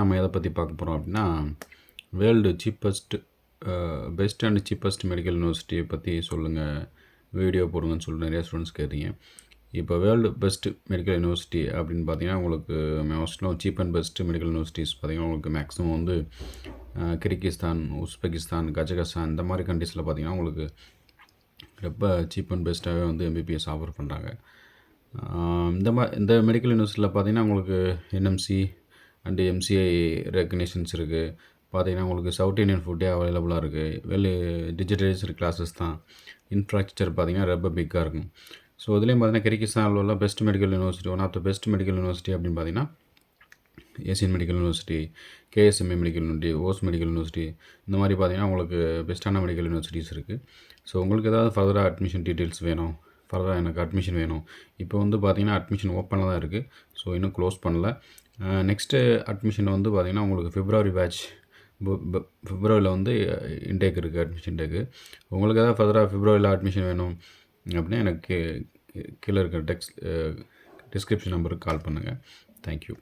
நம்ம எதை பற்றி பார்க்க போகிறோம் அப்படின்னா world best and cheapest medical யூனிவர்சிட்டியை பற்றி சொல்லுங்கள், வீடியோ போடுங்கன்னு சொல்லிட்டு நிறைய ஸ்டூடெண்ட்ஸ் கேட்டீங்க. இப்போ வேர்ல்டு பெஸ்ட் மெடிக்கல் யூனிவர்சிட்டி அப்படின்னு பார்த்தீங்கன்னா உங்களுக்கு மோஸ்ட்லும் cheap and best medical universities பார்த்தீங்கன்னா உங்களுக்கு மேக்ஸிமம் வந்து கிர்கிஸ்தான், உஸ்பெகிஸ்தான், கஜகஸ்தான் இந்த மாதிரி கண்ட்ரீஸில் பார்த்தீங்கன்னா உங்களுக்கு ரொம்ப சீப் அண்ட் பெஸ்ட்டாகவே வந்து எம்பிபிஎஸ் ஆஃபர் பண்ணுறாங்க. இந்த மெடிக்கல் யூனிவர்சிட்டியில் பார்த்தீங்கன்னா உங்களுக்கு என்எம்சி அண்டு எம்சிஐ ரெக்கக்னேஷன்ஸ் இருக்குது. பார்த்தீங்கன்னா உங்களுக்கு சவுத் இண்டியன் ஃபுட்டே அவைலபிளாக இருக்குது. டிஜிட்டலைஸ்டு கிளாஸஸ் தான். இன்ஃப்ராஸ்ட்ரக்சர் பார்த்தீங்கன்னா ரொம்ப பிக்காக இருக்கும். ஸோ இதுலேயும் பார்த்தீங்கன்னா கிர்கிஸ்தானில் உள்ள best medical university, one of the best medical university அப்படின்னு பார்த்தீங்கன்னா Asian medical university, KSMA medical university, Osh medical university, இந்த மாதிரி பார்த்தீங்கன்னா உங்களுக்கு பெஸ்ட்டான மெடிக்கல் யூனிவர்சிட்டிஸ் இருக்குது. ஸோ உங்களுக்கு ஏதாவது ஃபர்தராக அட்மிஷன் டீட்டெயில்ஸ் வேணும், ஃபர்தராக எனக்கு அட்மிஷன் வேணும், இப்போ வந்து பார்த்தீங்கன்னா அட்மிஷன் ஓப்பனில் தான் இருக்குது. ஸோ இன்னும் க்ளோஸ் பண்ணல. நெக்ஸ்ட்டு அட்மிஷன் வந்து பார்த்திங்கன்னா உங்களுக்கு பிப்ரவரி வந்து இன்டேக் இருக்குது, அட்மிஷன் இன்டேக்கு. உங்களுக்கு ஏதாவது ஃபர்தராக பிப்ரவரியில் அட்மிஷன் வேணும் அப்படின்னா எனக்கு கீழே இருக்கிற டிஸ்கிரிப்ஷன் நம்பருக்கு கால் பண்ணுங்கள். தேங்க்யூ.